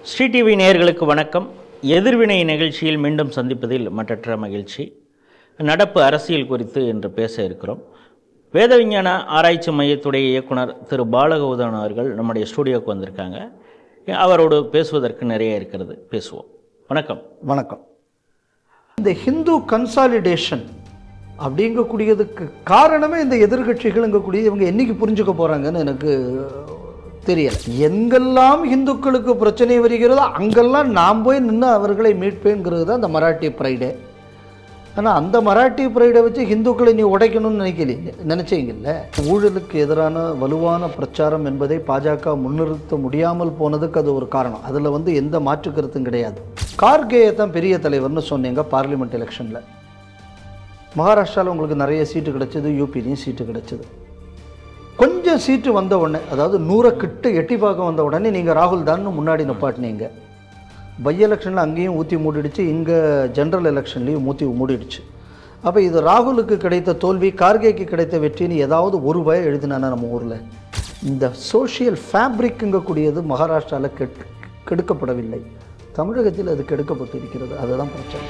Sri TV நேயர்களுக்கு வணக்கம். எதிர்வினை நிகழ்ச்சியில் மீண்டும் சந்திப்பதில் மற்றற்ற மகிழ்ச்சி. நடப்பு அரசியல் குறித்து இன்று பேச இருக்கிறோம். வேத விஞ்ஞான ஆராய்ச்சி மையத்துடைய இயக்குனர் திரு பாலகௌதமன் அவர்கள் நம்முடைய ஸ்டூடியோவுக்கு வந்திருக்காங்க. அவரோடு பேசுவதற்கு நிறைய இருக்கிறது, பேசுவோம். வணக்கம். வணக்கம். இந்த ஹிந்து கன்சாலிடேஷன் அப்படிங்கக்கூடியதுக்கு காரணமே இந்த எதிர்கட்சிகள்ங்கக்கூடிய இவங்க என்னைக்கு புரிஞ்சுக்க போகிறாங்கன்னு எனக்கு தெரியலை. எங்கெல்லாம் இந்துக்களுக்கு பிரச்சனை வருகிறதோ அங்கெல்லாம் நான் போய் நின்று அவர்களை மீட்பேங்கிறது தான் அந்த மராட்டி ப்ரைடே. ஆனால் அந்த மராட்டி ப்ரைடை வச்சு இந்துக்களை நீ உடைக்கணும்னு நினைச்சீங்கல்ல. ஊழலுக்கு எதிரான வலுவான பிரச்சாரம் என்பதை பாஜக முன்னிறுத்த முடியாமல் போனதுக்கு அது ஒரு காரணம். அதில் எந்த மாற்று கருத்தும் கிடையாது. கார்கேயை தான் பெரிய தலைவர்னு சொன்னீங்க பார்லிமெண்ட் எலெக்ஷனில். மகாராஷ்டிராவில் உங்களுக்கு நிறைய சீட்டு கிடச்சிது, யூபிலையும் சீட்டு கிடச்சிது. கொஞ்சம் சீட்டு வந்த உடனே, அதாவது 100 கிட்ட எட்டி பார்க்க வந்த உடனே நீங்கள் ராகுல் தான் முன்னாடி நிப்பாட்டினீங்க. பை எலெக்ஷனில் அங்கேயும் ஊற்றி மூடிடுச்சு, இங்கே ஜென்ரல் எலெக்ஷன்லேயும் ஊற்றி மூடிடுச்சு. அப்போ இது ராகுலுக்கு கிடைத்த தோல்வி, கார்கேக்கு கிடைத்த வெற்றின்னு ஏதாவது ஒரு பய எழுதினானா நம்ம ஊரில்? இந்த சோஷியல் ஃபேப்ரிக்குங்கக்கூடியது மகாராஷ்டிராவில் கெடுக்கப்படவில்லை, தமிழகத்தில் அது கெடுக்கப்பட்டு இருக்கிறது. அதுதான் பிரச்சனை.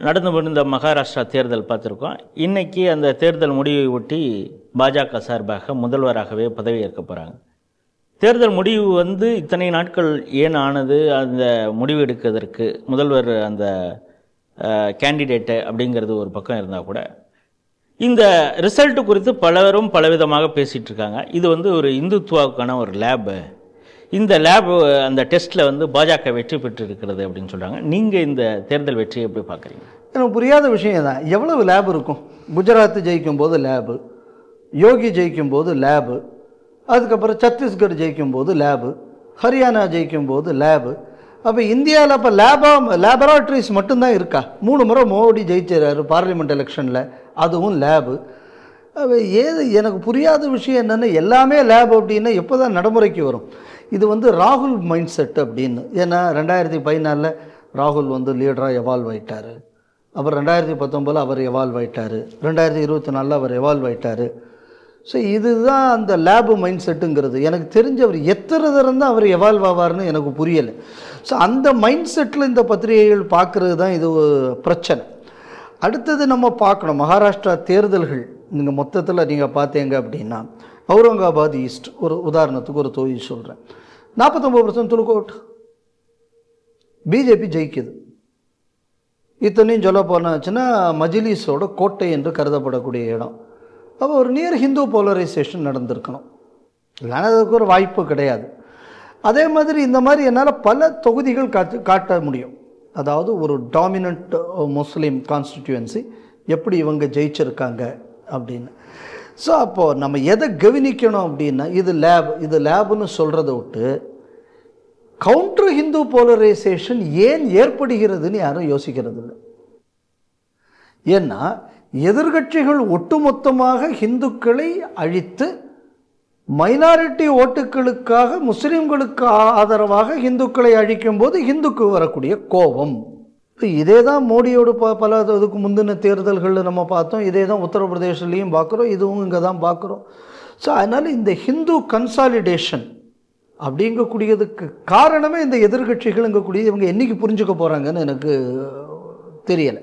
நடந்து முடிந்த மகாராஷ்டிரா தேர்தல் பார்த்துருக்கோம். இன்றைக்கி அந்த தேர்தல் முடிவை ஒட்டி பாஜக சார்பாக முதல்வராகவே பதவியேற்க போகிறாங்க. தேர்தல் முடிவு இத்தனை நாட்கள் ஏன் ஆனது, அந்த முடிவு எடுக்கிறதுக்கு முதல்வர் அந்த கேண்டிடேட்டு அப்படிங்கிறது ஒரு பக்கம் இருந்தால் கூட, இந்த ரிசல்ட்டு குறித்து பலரும் பலவிதமாக பேசிகிட்டு இருக்காங்க. இது ஒரு இந்துத்துவாவுக்கான ஒரு லேபு, இந்த லேப் அந்த டெஸ்ட்டில் பாஜக வெற்றி பெற்று இருக்கிறது அப்படின்னு சொல்கிறாங்க. நீங்கள் இந்த தேர்தல் வெற்றியை எப்படி பார்க்குறீங்க? எனக்கு புரியாத விஷயம் தான். எவ்வளவு லேப் இருக்கும்? குஜராத் ஜெயிக்கும் போது லேபு, யோகி ஜெயிக்கும் போது லேபு, அதுக்கப்புறம் சத்தீஸ்கர் ஜெயிக்கும் போது லேபு, ஹரியானா ஜெயிக்கும் போது லேபு. அப்போ இந்தியாவில் அப்போ லேபராட்டரிஸ் மட்டும்தான் இருக்கா? 3 முறை மோடி ஜெயிச்சிடறாரு பார்லிமெண்ட் எலெக்ஷனில், அதுவும் லேபு. எனக்கு புரியாத விஷயம் என்னென்னா, எல்லாமே லேப் அப்படின்னா எப்போ தான் நடைமுறைக்கு வரும்? இது ராகுல் மைண்ட் செட் அப்படின்னு. ஏன்னா 2014 ராகுல் லீடராக எவால்வ் ஆகிட்டார். அப்புறம் 2019 அவர் எவால்வ் ஆகிட்டார், 2024 அவர் எவால்வ் ஆகிட்டார். ஸோ இதுதான் அந்த லேபு மைண்ட் செட்டுங்கிறது. எனக்கு தெரிஞ்ச அவர் எத்தனை தரம் தான் அவர் எவால்வ் ஆவார்னு எனக்கு புரியலை. ஸோ அந்த மைண்ட் செட்டில் இந்த பத்திரிகைகள் பார்க்குறது தான் இது பிரச்சனை. அடுத்தது நம்ம பார்க்கணும், மகாராஷ்டிரா தேர்தல்கள் நீங்கள் மொத்தத்தில் நீங்கள் பார்த்தீங்க அப்படின்னா, அவுரங்காபாத் ஈஸ்ட் ஒரு உதாரணத்துக்கு ஒரு தொகுதி சொல்கிறேன், 49% துலுக்கோட் பிஜேபி ஜெயிக்குது. இத்தனையும் சொல்ல போனாச்சுன்னா மஜ்லிஸோட கோட்டை என்று கருதப்படக்கூடிய இடம். அப்போ ஒரு நியர் ஹிந்து போலரைசேஷன் நடந்திருக்கணும், இல்லைன்னா அதுக்கு ஒரு வாய்ப்பு கிடையாது. அதே மாதிரி இந்த மாதிரி என்னால் பல தொகுதிகள் காட்ட முடியும். அதாவது ஒரு டாமினன்ட் முஸ்லீம் கான்ஸ்டிடியூவன்சி எப்படி இவங்க ஜெயிச்சிருக்காங்க அப்படின்னு. ஸோ அப்போது நம்ம எதை கவனிக்கணும் அப்படின்னா, இது லேபுன்னு சொல்கிறத விட்டு கவுண்டர் ஹிந்து போலரைசேஷன் ஏன் ஏற்படுகிறதுன்னு யாரும் யோசிக்கிறது இல்லை. ஏன்னா எதிர்கட்சிகள் ஒட்டுமொத்தமாக ஹிந்துக்களை அழித்து மைனாரிட்டி ஓட்டுகளுக்காக முஸ்லீம்களுக்கு ஆதரவாக ஹிந்துக்களை அழிக்கும் போது ஹிந்துக்கு வரக்கூடிய கோபம். இதே தான் மோடியோடு பல இதுக்கு முந்தின தேர்தல்களில் நம்ம பார்த்தோம். இதே தான் உத்தரப்பிரதேசத்துலேயும் பார்க்குறோம், இதுவும் இங்கே தான் பார்க்குறோம். ஸோ அதனால் இந்த ஹிந்து கன்சாலிடேஷன் அப்படிங்கக்கூடியதுக்கு காரணமே இந்த எதிர்கட்சிகள்ங்கக்கூடிய இவங்க என்றைக்கு புரிஞ்சுக்க போகிறாங்கன்னு எனக்கு தெரியலை.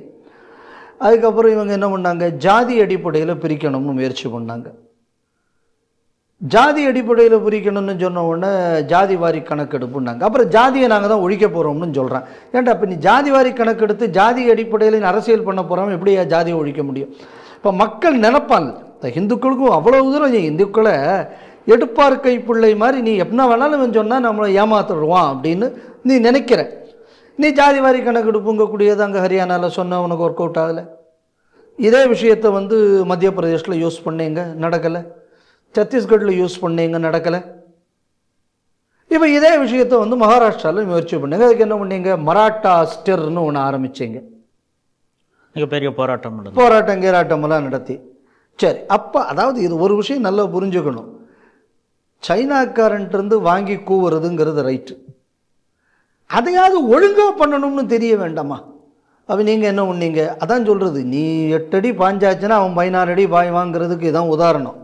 அதுக்கப்புறம் இவங்க என்ன பண்ணாங்க, ஜாதி அடிப்படையில் பிரிக்கணும்னு முயற்சி பண்ணாங்க. ஜாதி அடிப்படையில் பிரிக்கணும்னு சொன்ன உடனே ஜாதி வாரி கணக்கெடுப்புன்னாங்க. அப்புறம் ஜாதியை நாங்கள் தான் ஒழிக்க போகிறோம்னு சொல்கிறேன். ஏன்டா அப்போ நீ ஜாதி வாரி கணக்கெடுத்து ஜாதி அடிப்படையில் அரசியல் பண்ண போகிறோம், எப்படி ஜாதியை ஒழிக்க முடியும்? இப்போ மக்கள் நினைப்பாங்க, இந்த ஹிந்துக்களுக்கும் அவ்வளோ தூரம் இந்துக்களை எடுப்பார் கை பிள்ளை மாதிரி நீ என்ன வேணாலும் சொன்னால் நம்மளை ஏமாத்திடுவான் அப்படின்னு நீ நினைக்கிற. நீ ஜாதி வாரி கணக்கெடுப்புங்கக்கூடியது அங்கே ஹரியானாவில் சொன்ன உனக்கு ஒர்க் அவுட் ஆகலை. இதே விஷயத்தை மத்திய பிரதேசில் யூஸ் பண்ணீங்க, நடக்கலை. சத்தீஸ்கரில் யூஸ் பண்ணீங்க, நடக்கலை. இப்போ இதே விஷயத்தை மகாராஷ்டிராவில் முயற்சி பண்ணீங்க. அதுக்கு என்ன பண்ணீங்க, மராட்டா ஸ்டெர்னு ஒன்று ஆரம்பிச்சிங்க. மிகப்பெரிய போராட்டம் கேராட்டமெல்லாம் நடத்தி. சரி, அப்போ அதாவது இது ஒரு விஷயம் நல்லா புரிஞ்சுக்கணும், சைனாக்காரன்ட்டு வாங்கி கூவுறதுங்கிறது ரைட்டு, அதையாவது ஒழுங்காக பண்ணணும்னு தெரிய வேண்டாமா? அப்போ நீங்கள் என்ன பண்ணீங்க? அதான் சொல்கிறது, நீ 8 அடி பாஞ்சாச்சுன்னா அவன் 16 அடி பாய் வாங்கிறதுக்கு இதான் உதாரணம்.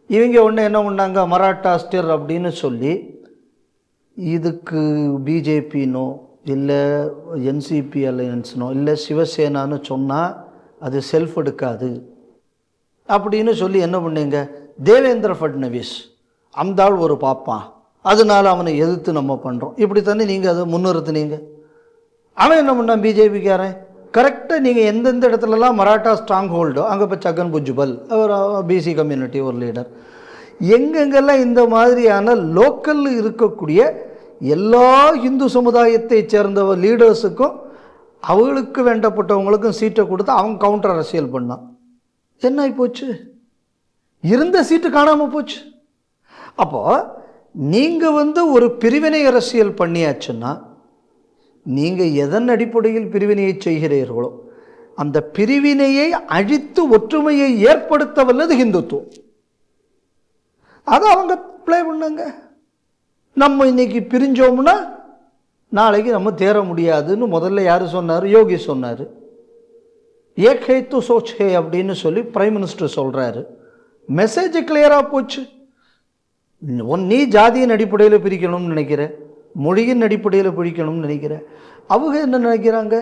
இவங்க ஒன்று என்ன பண்ணாங்க, மராட்டா ஸ்டிர் அப்படின்னு சொல்லி இதுக்கு பிஜேபினோ இல்லை என்சிபி அலையன்ஸ்னோ இல்லை சிவசேனான்னு சொன்னால் அது செல்ஃப் எடுக்காது அப்படின்னு சொல்லி என்ன பண்ணீங்க, தேவேந்திர ஃபட்னவிஸ் அந்த ஆள் ஒரு பாப்பான், அதனால அவனை எதிர்த்து நம்ம பண்ணுறோம், இப்படி தானே நீங்கள் அதை முன்னிறுத்துனீங்க. அவன் என்ன பண்ணான், பிஜேபிக்காரன் கரெக்டாக நீங்கள் எந்தெந்த இடத்துலலாம் மராட்டா ஸ்ட்ராங் ஹோல்டோ அங்கே இப்போ சகன் புஜ்பல் அவர் பிசி கம்யூனிட்டி ஒரு லீடர், எங்கெங்கெல்லாம் இந்த மாதிரியான லோக்கல் இருக்கக்கூடிய எல்லா இந்து சமுதாயத்தை சேர்ந்த லீடர்ஸுக்கும் அவங்களுக்கு வேண்டப்பட்டவங்களுக்கும் சீட்டை கொடுத்து அவங்க கவுண்டர் அரசியல் பண்ணான். என்ன ஆகி போச்சு, இருந்த சீட்டு காணாமல் போச்சு. அப்போது நீங்கள் ஒரு பிரிவினை அரசியல் பண்ணியாச்சுன்னா நீங்கள் எதன் அடிப்படையில் பிரிவினையை செய்கிறீர்களோ அந்த பிரிவினையை அழித்து ஒற்றுமையை ஏற்படுத்த வல்லது ஹிந்துத்துவம். அதை அவங்க ப்ளே பண்ணாங்க. நம்ம இன்னைக்கு பிரிஞ்சோம்னா நாளைக்கு நம்ம தேர முடியாதுன்னு முதல்ல யார் சொன்னார், யோகி சொன்னார். ஏக் ஹே து சோச் ஹே அப்படின்னு சொல்லி பிரைம் மினிஸ்டர் சொல்கிறாரு. மெசேஜ் கிளியராக போச்சு. நீ ஜாதியின் அடிப்படையில் பிரிக்கணும்னு நினைக்கிற, மொழியின் அடிப்படையில் பிரிக்கணும்னு நினைக்கிற, அவங்க என்ன நினைக்கிறாங்க,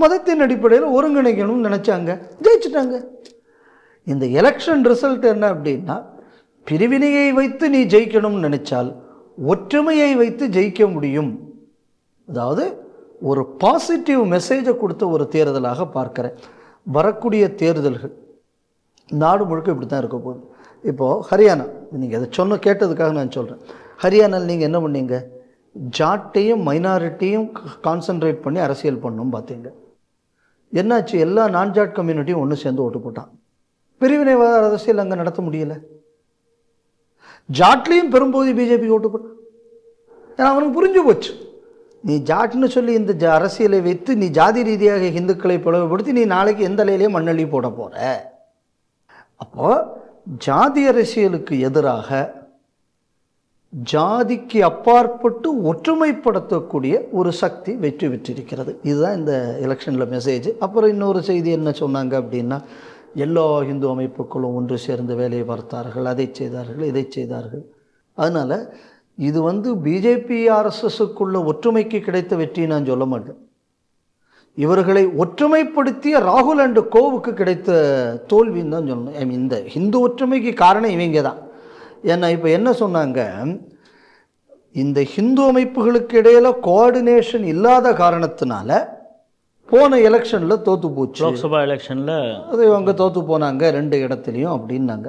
மதத்தின் அடிப்படையில் ஒருங்கிணைக்கணும்னு நினச்சாங்க, ஜெயிச்சிட்டாங்க. இந்த எலெக்ஷன் ரிசல்ட் என்ன அப்படின்னா, பிரிவினையை வைத்து நீ ஜெயிக்கணும்னு நினைச்சால் ஒற்றுமையை வைத்து ஜெயிக்க முடியும். அதாவது ஒரு பாசிட்டிவ் மெசேஜை கொடுத்த ஒரு தேர்தலாக பார்க்குறேன். வரக்கூடிய தேர்தல்கள் நாடு முழுக்க இப்படி தான் இருக்க போகுது. இப்போது ஹரியானா, நீங்கள் அதை கேட்டதுக்காக நான் சொல்கிறேன். ஹரியானாவில் நீங்கள் என்ன பண்ணீங்க, ஜாட்டையும் மைனாரிட்டியும் கான்சன்ட்ரேட் பண்ணி அரசியல் பண்ணணும் பார்த்தீங்க. என்னாச்சு, எல்லா நான் ஜாட் கம்யூனிட்டியும் ஒன்று சேர்ந்து ஓட்டு போட்டான். பிரிவினைவாத அரசியல் அங்கே நடத்த முடியலை. ஜாட்லேயும் பெரும்போது பிஜேபி ஓட்டு போட்டான். ஏன்னா அவனுக்கு புரிஞ்சு போச்சு, நீ ஜாட்னு சொல்லி இந்த அரசியலை வைத்து நீ ஜாதி ரீதியாக இந்துக்களை பிளவுபடுத்தி நீ நாளைக்கு எந்த நிலையிலேயே மண்ணள்ளி போட போகிற. அப்போது ஜாதி அரசியலுக்கு எதிராக ஜாதிக்கு அப்பாற்பட்டு ஒற்றுமைப்படுத்தக்கூடிய ஒரு சக்தி வெற்றி பெற்றிருக்கிறது. இதுதான் இந்த எலெக்ஷனில் மெசேஜ். அப்புறம் இன்னொரு செய்தி என்ன சொன்னாங்க அப்படின்னா, எல்லா இந்து அமைப்புகளும் ஒன்று சேர்ந்து வேலையை பார்த்தார்கள், அதை செய்தார்கள், இதை செய்தார்கள். அதனால் இது பிஜேபி ஆர்எஸ்எஸ்க்குள்ள ஒற்றுமைக்கு கிடைத்த வெற்றி நான் சொல்ல மாட்டேன். இவர்களை ஒற்றுமைப்படுத்திய ராகுல் அண்ட் கோவுக்கு கிடைத்த தோல்வின்னு தான் சொல்லணும். இந்த ஹிந்து ஒற்றுமைக்கு காரணம் இவங்க தான். ஏன்னா இப்போ என்ன சொன்னாங்க, இந்த ஹிந்து அமைப்புகளுக்கு இடையில கோஆர்டினேஷன் இல்லாத காரணத்தினால போன எலெக்ஷனில் தோற்று போச்சு. லோக்சபா எலெக்ஷனில் அது அவங்க தோற்று போனாங்க 2 இடத்துலையும் அப்படின்னாங்க.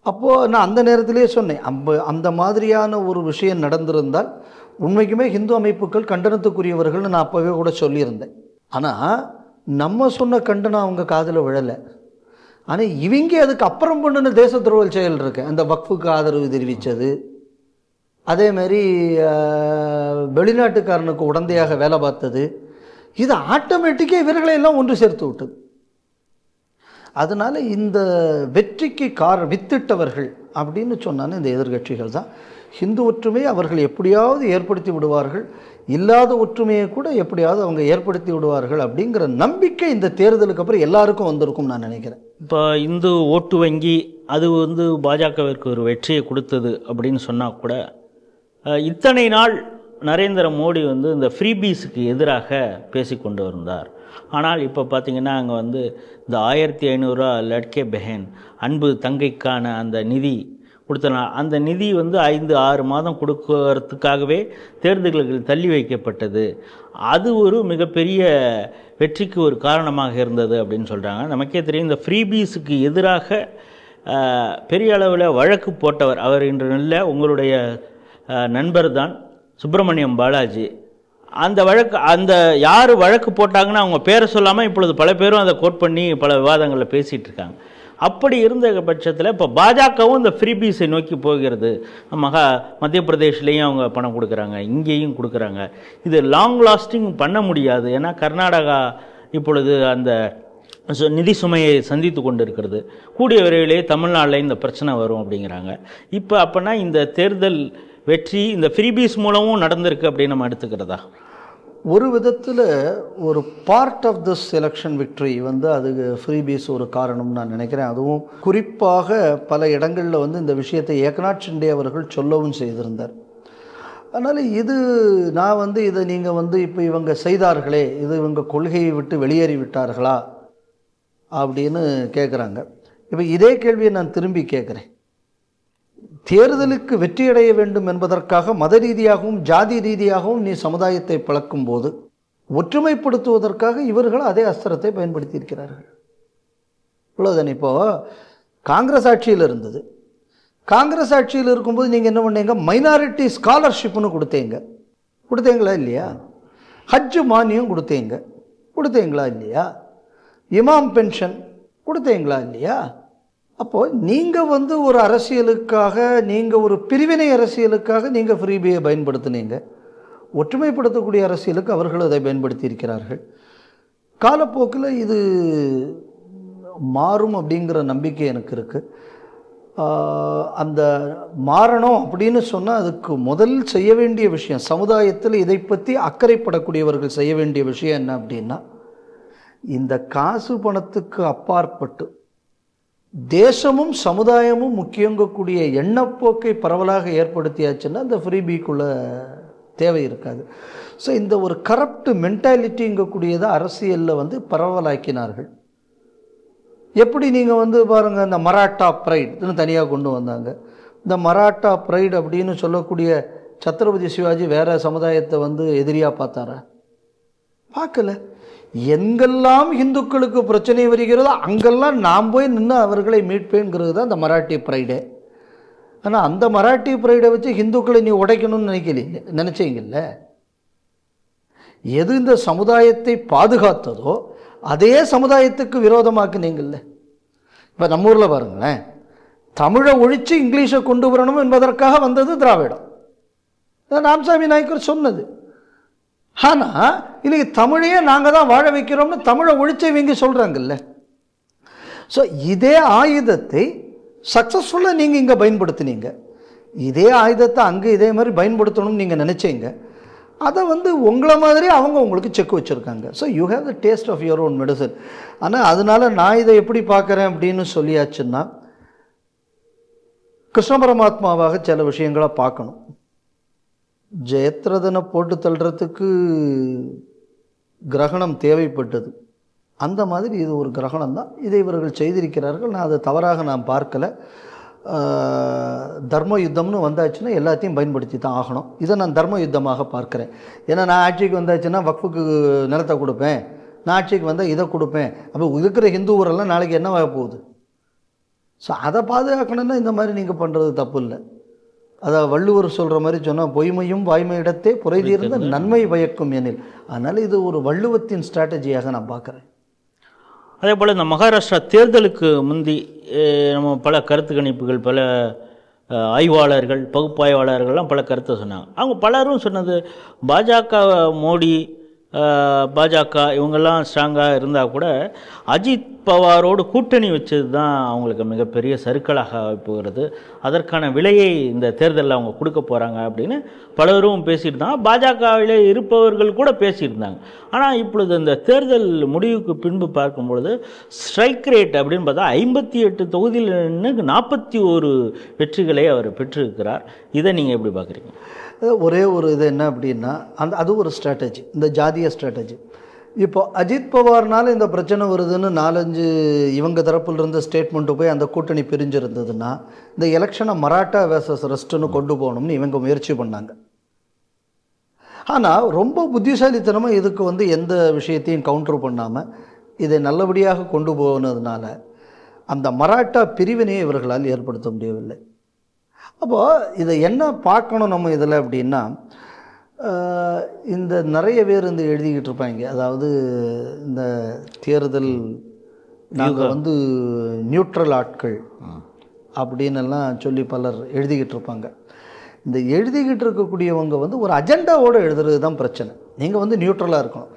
அப்போது நான் அந்த நேரத்திலே சொன்னேன், அந்த மாதிரியான ஒரு விஷயம் நடந்திருந்தால் உண்மைக்குமே ஹிந்து அமைப்புகள் கண்டனத்துக்குரியவர்கள்னு நான் அப்போவே கூட சொல்லியிருந்தேன். ஆனால் நம்ம சொன்ன கண்டனம் அவங்க காதில் விழலை. ஆனால் இவங்க அதுக்கு அப்புறம் பண்ணின தேச துரோக செயல் இருக்கு. அந்த வக்ஃபுக்கு ஆதரவு தெரிவித்தது, அதேமாரி வெளிநாட்டுக்காரனுக்கு உடந்தையாக வேலை பார்த்தது, இது ஆட்டோமேட்டிக்காக இவர்களை எல்லாம் ஒன்று சேர்த்து விட்டது. அதனால் இந்த வெற்றிக்கு வித்திட்டவர்கள் அப்படின்னு சொன்னாலும் இந்த எதிர்கட்சிகள் தான். ஹிந்து ஒற்றுமையை அவர்கள் எப்படியாவது ஏற்படுத்தி விடுவார்கள், இல்லாத ஒற்றுமையை கூட எப்படியாவது அவங்க ஏற்படுத்தி விடுவார்கள் அப்படிங்கிற நம்பிக்கை இந்த தேர்தலுக்கு அப்புறம் எல்லாருக்கும் வந்திருக்கும் நான் நினைக்கிறேன். இப்போ இந்து ஓட்டு வங்கி அது பாஜகவிற்கு ஒரு வெற்றியை கொடுத்தது அப்படின்னு சொன்னால் கூட, இத்தனை நாள் நரேந்திர மோடி இந்த ஃப்ரீபீஸுக்கு எதிராக பேசிக்கொண்டு வந்தார். ஆனால் இப்போ பார்த்திங்கன்னா அங்கே இந்த 1500 லட்கே பெஹன் அன்பு தங்கைக்கான அந்த நிதி கொடுத்தனா, அந்த நிதி 5-6 மாதம் கொடுக்கறதுக்காகவே தேர்தல்கள் தள்ளி வைக்கப்பட்டது. அது ஒரு மிகப்பெரிய வெற்றிக்கு ஒரு காரணமாக இருந்தது அப்படின்னு சொல்கிறாங்க. நமக்கே தெரியும், இந்த ஃப்ரீபீஸுக்கு எதிராக பெரிய அளவில் வழக்கு போட்டவர் அவர் இன்று நல்ல உங்களுடைய நண்பர் தான் சுப்பிரமணியம் பாலாஜி. அந்த யார் வழக்கு போட்டாங்கன்னா அவங்க பேரை சொல்லாமல் இப்பொழுது பல பேரும் அதை கோட் பண்ணி பல விவாதங்களில் பேசிகிட்டு இருக்காங்க. அப்படி இருந்த பட்சத்தில் இப்போ பாஜகவும் இந்த ஃப்ரீபீஸை நோக்கி போகிறது. மத்திய பிரதேஷ்லேயும் அவங்க பணம் கொடுக்குறாங்க, இங்கேயும் கொடுக்குறாங்க. இது லாங் லாஸ்டிங் பண்ண முடியாது. ஏன்னா கர்நாடகா இப்பொழுது அந்த நிதி சுமையை சந்தித்து கொண்டு இருக்கிறது. கூடிய விரைவிலே தமிழ்நாட்டில் இந்த பிரச்சனை வரும் அப்படிங்கிறாங்க. இப்போ அப்போனா இந்த தேர்தல் வெற்றி இந்த ஃப்ரீபீஸ் மூலமும் நடந்திருக்கு அப்படின்னு நம்ம எடுத்துக்கிறதா? ஒரு விதத்தில் ஒரு part of this election victory வந்து அதுக்கு ஃப்ரீபீஸ் ஒரு காரணம்னு நான் நினைக்கிறேன். அதுவும் குறிப்பாக பல இடங்களில் வந்து இந்த விஷயத்தை ஏக்நாத் ஷிண்டே அவர்கள் சொல்லவும் செய்திருந்தார். அதனால் இது நான் வந்து இதை நீங்கள் வந்து இப்போ இவங்க செய்தார்களே, இது இவங்க கொள்கையை விட்டு வெளியேறி விட்டார்களா அப்படின்னு கேட்குறாங்க. இப்போ இதே கேள்வியை நான் திரும்பி கேட்குறேன். தேர்தலுக்கு வெற்றியடைய வேண்டும் என்பதற்காக மத ரீதியாகவும் ஜாதி ரீதியாகவும் நீ சமுதாயத்தை பழக்கும் போது ஒற்றுமைப்படுத்துவதற்காக இவர்கள் அதே அஸ்திரத்தை பயன்படுத்தி இருக்கிறார்கள். இவ்வளோதானே. இப்போது காங்கிரஸ் ஆட்சியில் இருந்தது. காங்கிரஸ் ஆட்சியில் இருக்கும்போது நீங்கள் என்ன பண்ணீங்க? மைனாரிட்டி ஸ்காலர்ஷிப்னு கொடுத்தீங்களா இல்லையா? ஹஜ் மானியம் கொடுத்தீங்களா இல்லையா? இமாம் பென்ஷன் கொடுத்தீங்களா இல்லையா? அப்போது நீங்கள் வந்து ஒரு அரசியலுக்காக, நீங்கள் ஒரு பிரிவினை அரசியலுக்காக நீங்கள் ஃப்ரீபியை பயன்படுத்தினீங்க. ஒற்றுமைப்படுத்தக்கூடிய அரசியலுக்கு அவர்கள் அதை பயன்படுத்தி இருக்கிறார்கள். காலப்போக்கில் இது மாறும் அப்படிங்கிற நம்பிக்கை எனக்கு இருக்குது. அந்த மாறணும் அப்படின்னு சொன்னால் அதுக்கு முதல் செய்ய வேண்டிய விஷயம், சமுதாயத்தில் இதை பற்றி அக்கறைப்படக்கூடியவர்கள் செய்ய வேண்டிய விஷயம் என்ன அப்படின்னா, இந்த காசு பணத்துக்கு அப்பாற்பட்டு தேசமும் சமுதாயமும் முக்கியங்கக்கூடிய எண்ணப்போக்கை பரவலாக ஏற்படுத்தியாச்சுன்னா இந்த ஃப்ரீபிக்குள்ளே தேவை இருக்காது. ஸோ இந்த ஒரு கரப்ட் மென்டாலிட்டிங்கக்கூடியதை அரசியலில் வந்து பரவலாக்கினார்கள். எப்படி நீங்கள் வந்து பாருங்கள், இந்த மராட்டா ப்ரைட்னு தனியாக கொண்டு வந்தாங்க. இந்த மராட்டா ப்ரைட் அப்படின்னு சொல்லக்கூடிய சத்ரபதி சிவாஜி வேறு சமுதாயத்தை வந்து எதிரியாக பார்த்தாரா? பார்க்கல. எங்கெல்லாம் இந்துக்களுக்கு பிரச்சனை வருகிறதோ அங்கெல்லாம் நான் போய் நின்று அவர்களை மீட்பேங்கிறது தான் அந்த மராட்டி ப்ரைடே. ஆனால் அந்த மராட்டி ப்ரைடை வச்சு இந்துக்களை நீ உடைக்கணும்னு நினச்சிங்கல்ல. எது இந்த சமுதாயத்தை பாதுகாத்ததோ அதே சமுதாயத்துக்கு விரோதமாக்குனீங்கல்ல. இப்போ நம்ம ஊரில் பாருங்களேன், தமிழை ஒழித்து இங்கிலீஷை கொண்டு வரணும் என்பதற்காக வந்தது திராவிடம். ராமசாமி நாயக்கர் சொன்னது. ஆனால் இன்னைக்கு தமிழையே நாங்கள் தான் வாழ வைக்கிறோம்னு தமிழை ஒழிச்சவங்க சொல்கிறாங்கல்ல. ஸோ இதே ஆயுதத்தை சக்ஸஸ்ஃபுல்லாக நீங்கள் இங்கே பயன்படுத்தினீங்க. இதே ஆயுதத்தை அங்கே இதே மாதிரி பயன்படுத்தணும்னு நீங்கள் நினச்சிங்க. அதை வந்து உங்களை மாதிரி அவங்க உங்களுக்கு செக் வச்சுருக்காங்க. So you have the taste of your own medicine. ஆனால் அதனால் நான் இதை எப்படி பார்க்குறேன் அப்படின்னு சொல்லியாச்சுன்னா, கிருஷ்ண பரமாத்மாவாக சில விஷயங்களை பார்க்கணும். ஜெயத்ரதனை போட்டு தள்ளுறதுக்கு கிரகணம் தேவைப்பட்டது. அந்த மாதிரி இது ஒரு கிரகணம் தான். இதை இவர்கள் செய்திருக்கிறார்கள். நான் அதை தவறாக நான் பார்க்கலை. தர்ம யுத்தம்னு வந்தாச்சுன்னா எல்லாத்தையும் பயன்படுத்தி தான் ஆகணும். இதை நான் தர்ம யுத்தமாக பார்க்குறேன். ஏன்னா நான் ஆட்சிக்கு வந்தாச்சுன்னா வக்ஃபுக்கு நிலத்தை கொடுப்பேன், நான் ஆட்சிக்கு வந்தால் இதை கொடுப்பேன். அப்போ இருக்கிற ஹிந்து ஊரெல்லாம் நாளைக்கு என்னவாக போகுது? ஸோ அதை பாதுகாக்கணுன்னா இந்த மாதிரி நீங்கள் பண்ணுறது தப்பு இல்லை. அதை வள்ளுவர் சொல்கிற மாதிரி சொன்னால், பொய்மையும் வாய்மையிடத்தே புரைதீர்ந்த நன்மை பயக்கும் எனில். அதனால் இது ஒரு வள்ளுவத்தின் ஸ்ட்ராட்டஜியாக நான் பார்க்குறேன். அதே போல் இந்த மகாராஷ்டிரா தேர்தலுக்கு முந்தி நம்ம பல கருத்து கணிப்புகள், பல ஆய்வாளர்கள், பகுப்பாய்வாளர்கள்லாம் பல கருத்தை சொன்னாங்க. அவங்க பலரும் சொன்னது, பாஜக, மோடி, பாஜக இவங்கெல்லாம் ஸ்ட்ராங்காக இருந்தால் கூட அஜித் பவாரோடு கூட்டணி வச்சது தான் அவங்களுக்கு மிகப்பெரிய சறுக்கலாக போகிறது. அதற்கான விலையை இந்த தேர்தலில் அவங்க கொடுக்க போகிறாங்க அப்படின்னு பலரும் பேசியிருந்தாங்க. பாஜகவிலே இருப்பவர்கள் கூட பேசியிருந்தாங்க. ஆனால் இப்பொழுது இந்த தேர்தல் முடிவுக்கு பின்பு பார்க்கும்பொழுது ஸ்ட்ரைக் ரேட் அப்படின்னு பார்த்தா 58 தொகுதியில் 41 வெற்றிகளை அவர் பெற்றிருக்கிறார். இதை நீங்கள் எப்படி பார்க்குறீங்க? ஒரே ஒரு இது என்ன அப்படின்னா, அது ஒரு ஸ்ட்ராட்டஜி, இந்த ஜாதிய ஸ்ட்ராட்டஜி. இப்போ அஜித் பவார்னால இந்த பிரச்சனை வருதுன்னு 4-5 இவங்க தரப்புலேருந்து ஸ்டேட்மெண்ட்டு போய் அந்த கூட்டணி பிரிஞ்சிருந்ததுன்னா, இந்த எலெக்ஷனை மராட்டா வேர்சஸ் ரெஸ்ட்டுன்னு கொண்டு போகணும்னு இவங்க முயற்சி பண்ணாங்க. ஆனால் ரொம்ப புத்திசாலித்தனமாக இதுக்கு வந்து எந்த விஷயத்தையும் கவுண்டர் பண்ணாமல் இதை நல்லபடியாக கொண்டு போனதுனால அந்த மராட்டா பிரிவினையை இவர்களால் ஏற்படுத்த முடியவில்லை. அப்போது இதை என்ன பார்க்கணும் நம்ம இதில் அப்படின்னா, இந்த நிறைய பேர் இந்த எழுதிக்கிட்டு இருப்பாங்க. அதாவது இந்த தேர்தல் நாங்கள் வந்து நியூட்ரல் ஆட்கள் அப்படின்னெல்லாம் சொல்லி பலர் எழுதிக்கிட்டு இருப்பாங்க. இந்த எழுதிக்கிட்டு இருக்கக்கூடியவங்க வந்து ஒரு அஜெண்டாவோடு எழுதுறது தான் பிரச்சனை. நீங்கள் வந்து நியூட்ரலாக இருக்கணும்.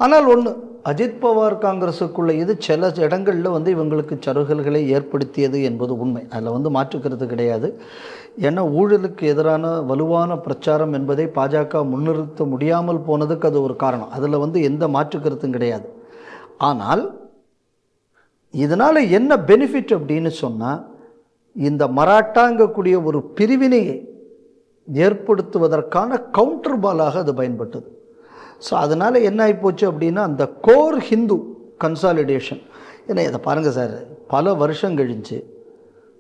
ஆனால் ஒன்று, அஜித் பவார் காங்கிரஸுக்குள்ள இது சில இடங்களில் வந்து இவங்களுக்கு சருகல்களை ஏற்படுத்தியது என்பது உண்மை. அதில் மாற்றுக்கிறது கிடையாது. ஏன்னா ஊழலுக்கு எதிரான வலுவான பிரச்சாரம் என்பதை பாஜக முன்னிறுத்த முடியாமல் போனதுக்கு அது ஒரு காரணம். அதில் எந்த மாற்றுக்கருத்தும் கிடையாது. ஆனால் இதனால் என்ன பெனிஃபிட் அப்படின்னு சொன்னால், இந்த மராட்டாங்கக்கூடிய ஒரு பிரிவினையை ஏற்படுத்துவதற்கான கவுண்டர் பாலாக அது பயன்பட்டது. ஸோ அதனால் என்ன ஆகிப்போச்சு அப்படின்னா, அந்த கோர் ஹிந்து கன்சாலிடேஷன். ஏன்னா இதை பாருங்கள் சார், பல வருஷம் கழிஞ்சு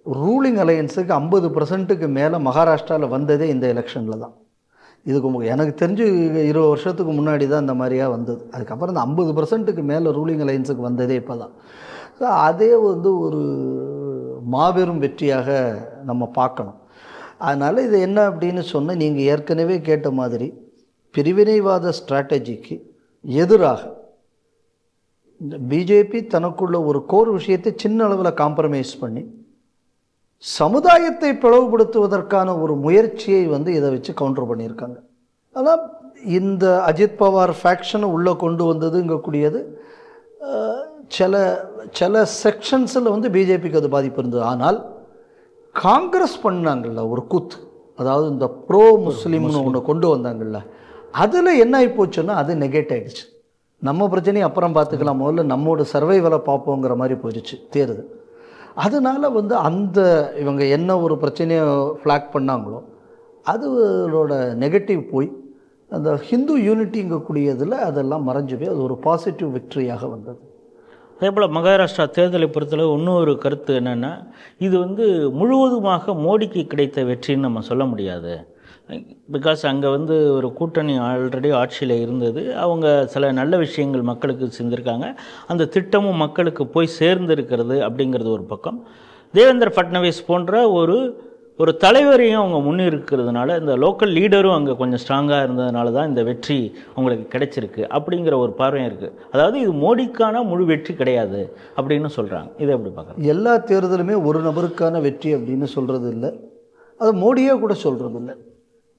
ரூலிங் அலையன்ஸுக்கு 50%க்கு மேலே மகாராஷ்டிராவில் வந்ததே இந்த எலெக்ஷனில் தான். இதுக்கு எனக்கு தெரிஞ்சு 20 வருஷத்துக்கு முன்னாடி தான் இந்த மாதிரியாக வந்தது. அதுக்கப்புறம் இந்த 50%க்கு மேலே ரூலிங் அலையன்ஸுக்கு வந்ததே இப்போ தான். அதே ஒரு மாபெரும் வெற்றியாக நம்ம பார்க்கணும். அதனால் இது என்ன அப்படின்னு சொன்னால், நீங்கள் ஏற்கனவே கேட்ட மாதிரி பிரிவினைவாத ஸ்ட்ராட்டஜிக்கு எதிராக இந்த பிஜேபி தனக்குள்ள ஒரு கோர் விஷயத்தை சின்ன அளவில் காம்ப்ரமைஸ் பண்ணி சமுதாயத்தை பிளவுபடுத்துவதற்கான ஒரு முயற்சியை இதை வச்சு கவுண்டர் பண்ணியிருக்காங்க. ஆனால் இந்த அஜித் பவார் ஃபேக்ஷனை உள்ளே கொண்டு வந்ததுங்கக்கூடியது சில சில செக்ஷன்ஸில் பிஜேபிக்கு அது பாதிப்பு இருந்தது. ஆனால் காங்கிரஸ் பண்ணாங்கள்ல ஒரு கூத்து, அதாவது இந்த ப்ரோ முஸ்லீம்னு ஒன்று கொண்டு வந்தாங்கள்ல, அதில் என்ன ஆகி போச்சுன்னா அது நெகேட் ஆகிடுச்சு. நம்ம பிரச்சனையை அப்புறம் பார்த்துக்கலாம், முதல்ல நம்மோட சர்வைவலை பார்ப்போங்கிற மாதிரி போயிடுச்சு தேர்தல். அதனால் அந்த இவங்க என்ன ஒரு பிரச்சனையை ஃப்ளாக் பண்ணாங்களோ அதோட நெகட்டிவ் போய் அந்த ஹிந்து யூனிட்டிங்கக்கூடியதில் அதெல்லாம் மறைஞ்சு போய் அது ஒரு பாசிட்டிவ் விக்ட்ரியாக வந்தது. அதே போல் மகாராஷ்டிரா தேர்தலை பொறுத்தளவு இன்னொரு கருத்து என்னென்னா, இது முழுவதுமாக மோடிக்கு கிடைத்த வெற்றின்னு நம்ம சொல்ல முடியாது. பிகாஸ் அங்கே ஒரு கூட்டணி ஆல்ரெடி ஆட்சியில் இருந்தது. அவங்க சில நல்ல விஷயங்கள் மக்களுக்கு செஞ்சுருக்காங்க. அந்த திட்டமும் மக்களுக்கு போய் சேர்ந்துருக்கிறது அப்படிங்கிறது ஒரு பக்கம். தேவேந்திர ஃபட்னவிஸ் போன்ற ஒரு தலைவரையும் அவங்க முன்னிருக்கிறதுனால, இந்த லோக்கல் லீடரும் அங்கே கொஞ்சம் ஸ்ட்ராங்காக இருந்ததுனால தான் இந்த வெற்றி அவங்களுக்கு கிடைச்சிருக்கு அப்படிங்கிற ஒரு பார்வையும் இருக்குது. அதாவது இது மோடிக்கான முழு வெற்றி கிடையாது அப்படின்னு சொல்கிறாங்க. இதை எப்படி பார்க்குறாங்க? எல்லா தேர்தலுமே ஒரு நபருக்கான வெற்றி அப்படின்னு சொல்கிறது இல்லை, அது மோடியே கூட சொல்கிறது இல்லை.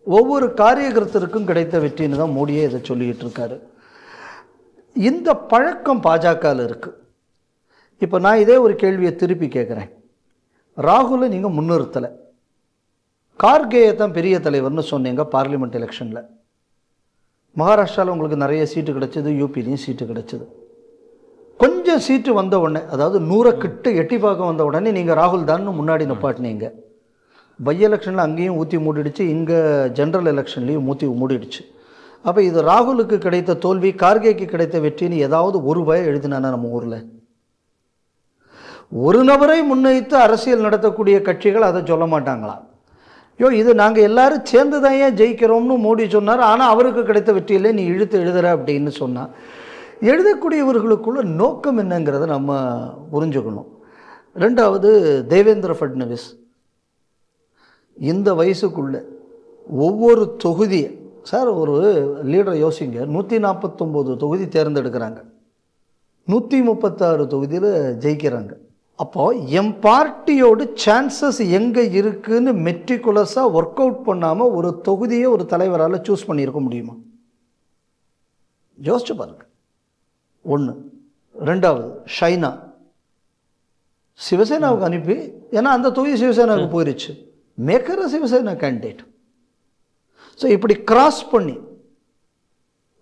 ஒவ்வொரு காரியகர்த்தருக்கும் கிடைத்த வெற்றின்னு தான் மோடியே இதை சொல்லிக்கிட்டு இருக்காரு. இந்த பழக்கம் பாஜகவில் இருக்குது. இப்போ நான் இதே ஒரு கேள்வியை திருப்பி கேட்குறேன். ராகுலை நீங்கள் முன்னிறுத்தலை, கார்கேயை தான் பெரிய தலைவர்னு சொன்னீங்க பார்லிமெண்ட் எலெக்ஷனில். மகாராஷ்டிராவில் உங்களுக்கு நிறைய சீட்டு கிடச்சிது, யூபிலையும் சீட்டு கிடச்சிது. கொஞ்சம் சீட்டு வந்த உடனே, அதாவது 100 கிட்ட எட்டி பார்க்க வந்த உடனே நீங்கள் ராகுல் தான் முன்னாடி நிப்பாட்டினீங்க. பை எலெக்ஷனில் அங்கேயும் ஊற்றி மூடிடுச்சு, இங்கே ஜென்ரல் எலெக்ஷன்லேயும் மூடிடுச்சு. அப்போ இது ராகுலுக்கு கிடைத்த தோல்வி, கார்கேக்கு கிடைத்த வெற்றின்னு ஏதாவது ஒரு பயம் எழுதினானா நம்ம ஊரில்? ஒரு நபரை முன்வைத்து அரசியல் நடத்தக்கூடிய கட்சிகள் அதை சொல்ல மாட்டாங்களா? இது நாங்கள் எல்லாரும் சேர்ந்து தான் ஏன் ஜெயிக்கிறோம்னு மோடி சொன்னார், ஆனால் அவருக்கு கிடைத்த வெற்றியில் நீ இழுத்து எழுதுற அப்படின்னு சொன்னால், எழுதக்கூடியவர்களுக்குள்ள நோக்கம் என்னங்கிறத நம்ம புரிஞ்சுக்கணும். ரெண்டாவது, தேவேந்திர ஃபட்னவிஸ் இந்த வயசுக்குள்ள ஒவ்வொரு தொகுதியை, சார் ஒரு லீடரை யோசிங்க, 149 தொகுதி தேர்ந்தெடுக்கிறாங்க, 136 தொகுதியில் ஜெயிக்கிறாங்க. அப்போது என் பார்ட்டியோட சான்சஸ் எங்கே இருக்குதுன்னு மெட்ரிகுலஸாக ஒர்க் அவுட் பண்ணாமல் ஒரு தொகுதியை ஒரு தலைவரால் சூஸ் பண்ணியிருக்க முடியுமா? யோசிச்சு பாருங்க. ஒன்று. ரெண்டாவது, ஷைனா சிவசேனாவுக்கு அனுப்பி, ஏன்னா அந்த தொகுதி சிவசேனாவுக்கு போயிடுச்சு, மேக்கர் சிவசேனா கேண்டிடேட். ஸோ இப்படி கிராஸ் பண்ணி,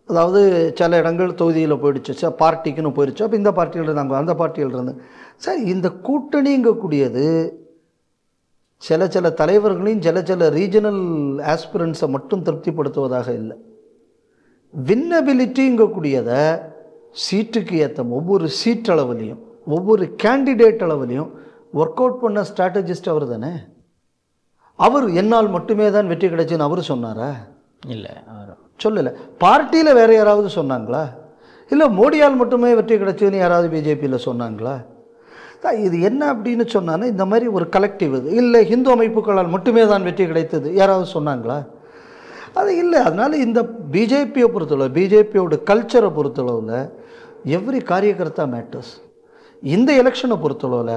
அதாவது சில இடங்கள் தொகுதியில் போயிடுச்சு, சார் பார்ட்டிக்குன்னு போயிடுச்சு, அப்போ இந்த பார்ட்டியில் இருந்தாங்க, அந்த பார்ட்டியில் இருந்து. சார் இந்த கூட்டணிங்கக்கூடியது சில சில தலைவர்களையும் சில சில ரீஜனல் ஆஸ்பிரன்ஸை மட்டும் திருப்திப்படுத்துவதாக இல்லை. வின்னபிலிட்டிங்கக்கூடியதை சீட்டுக்கு ஏற்ற ஒவ்வொரு சீட் அளவுலையும் ஒவ்வொரு கேண்டிடேட் அளவுலையும் ஒர்க் அவுட் பண்ண ஸ்ட்ராட்டஜிஸ்ட் அவர் தானே. அவர் என்னால் மட்டுமே தான் வெற்றி கிடைச்சுன்னு அவர் சொன்னாரா? இல்லை, சொல்லலை. பார்ட்டியில் வேறு யாராவது சொன்னாங்களா? இல்லை மோடியால் மட்டுமே வெற்றி கிடைச்சுன்னு யாராவது பிஜேபியில் சொன்னாங்களா? இது என்ன அப்படின்னு சொன்னான்னா, இந்த மாதிரி ஒரு கலெக்டிவ் இது இல்லை, ஹிந்து அமைப்புகளால் மட்டுமே தான் வெற்றி கிடைத்தது யாராவது சொன்னாங்களா? அது இல்லை. அதனால் இந்த பிஜேபியை பொறுத்தளவு, பிஜேபியோட கல்ச்சரை பொறுத்தளவில் எவ்ரி காரியகர்த்தா மேட்டர்ஸ். இந்த எலெக்ஷனை பொறுத்தளவில்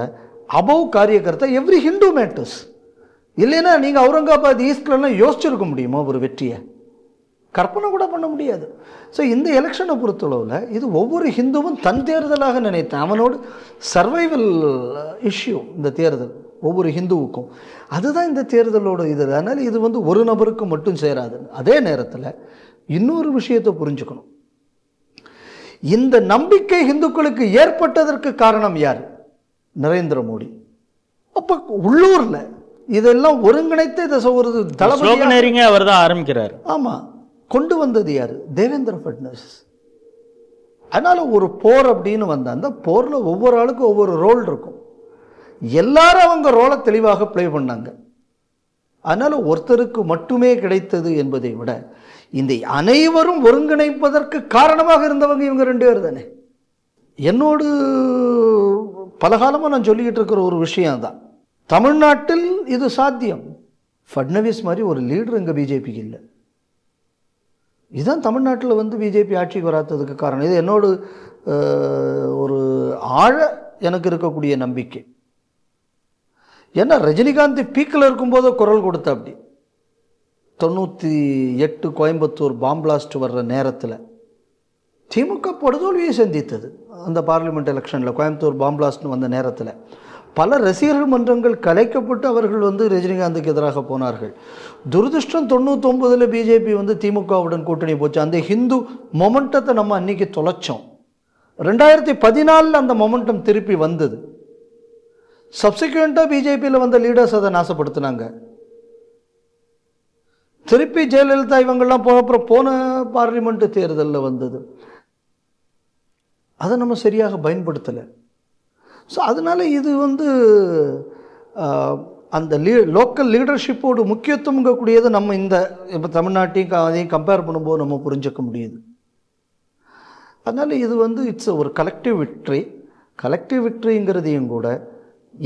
அபவ் காரியகர்த்தா எவ்ரி ஹிந்து மேட்டர்ஸ். இல்லைன்னா நீங்கள் அவுரங்காபாத் ஈஸ்ட்லலாம் யோசிச்சிருக்க முடியுமா ஒரு வெற்றியை? கற்பனை கூட பண்ண முடியாது. ஸோ இந்த எலெக்ஷனை பொறுத்தளவில் இது ஒவ்வொரு ஹிந்துவும் தன் தேர்தலாக நினைத்தான். அவனோட சர்வைவல் இஷ்யூ இந்த தேர்தல் ஒவ்வொரு ஹிந்துவுக்கும். அதுதான் இந்த தேர்தலோட இது. அதனால் இது வந்து ஒரு நபருக்கு மட்டும் சேராது. அதே நேரத்தில் இன்னொரு விஷயத்தை புரிஞ்சுக்கணும். இந்த நம்பிக்கை ஹிந்துக்களுக்கு ஏற்பட்டதற்கு காரணம் யார்? நரேந்திர மோடி. அப்போ உள்ளூரில் இதெல்லாம் ஒருங்கிணைத்து இதை ஒரு தளபதி அவர் தான் ஆரம்பிக்கிறார். ஆமாம், கொண்டு வந்தது யார்? தேவேந்திர ஃபட்னவிஸ். அதனால் ஒரு போர் அப்படின்னு வந்தால் அந்த போரில் ஒவ்வொரு ஆளுக்கும் ஒவ்வொரு ரோல் இருக்கும். எல்லாரும் அவங்க ரோலை தெளிவாக ப்ளே பண்ணாங்க. அதனால் ஒருத்தருக்கு மட்டுமே கிடைத்தது என்பதை விட இந்த அனைவரும் ஒருங்கிணைப்பதற்கு காரணமாக இருந்தவங்க இவங்க 2 பேர் தானே. என்னோடு பலகாலமாக நான் சொல்லிக்கிட்டு இருக்கிற ஒரு விஷயம் தான், தமிழ்நாட்டில் இது சாத்தியம். ஃபட்னவிஸ் மாதிரி ஒரு லீடர் எங்கள் பிஜேபிக்கு இல்லை. இதுதான் தமிழ்நாட்டில் வந்து பிஜேபி ஆட்சிக்கு வராததுக்கு காரணம். இது என்னோடு ஒரு ஆழ எனக்கு இருக்கக்கூடிய நம்பிக்கை. ஏன்னா ரஜினிகாந்த் பீக்கில் இருக்கும்போது குரல் கொடுத்த அப்படி 98 கோயம்புத்தூர் பாம் பிளாஸ்ட் வர்ற நேரத்தில் திமுக படுதோல்வியை சந்தித்தது. அந்த பார்லிமெண்ட் எலெக்ஷனில் கோயம்புத்தூர் பாம் பிளாஸ்ட்னு வந்த நேரத்தில் பல ரசிகர்கள் மன்றங்கள் கலைக்கப்பட்டு அவர்கள் வந்து ரஜினிகாந்துக்கு எதிராக போனார்கள். துரதிருஷ்டம் 99 பிஜேபி வந்து திமுகவுடன் கூட்டணி போச்சு. அந்த ஹிந்து மொமெண்டத்தை நம்ம அன்றைக்கி தொலைச்சோம். 2014 அந்த மொமெண்டம் திருப்பி வந்தது. சப்சிக்வெண்ட்டாக பிஜேபியில் வந்த லீடர்ஸ் அதை நாசப்படுத்தினாங்க. திருப்பி ஜெயலலிதா இவங்கெல்லாம் அப்புறம் போன பார்லிமெண்ட் தேர்தலில் வந்தது. அதை நம்ம சரியாக பயன்படுத்தலை. ஸோ அதனால் இது வந்து அந்த லோக்கல் லீடர்ஷிப்போடு முக்கியத்துவங்கக்கூடியது நம்ம இந்த இப்போ தமிழ்நாட்டையும் அதையும் கம்பேர் பண்ணும்போது நம்ம புரிஞ்சுக்க முடியுது. அதனால் இது வந்து இட்ஸ் ஒரு கலெக்டிவ் விக்ட்ரி. கலெக்டிவ் விக்ட்ரிங்கிறதையும் கூட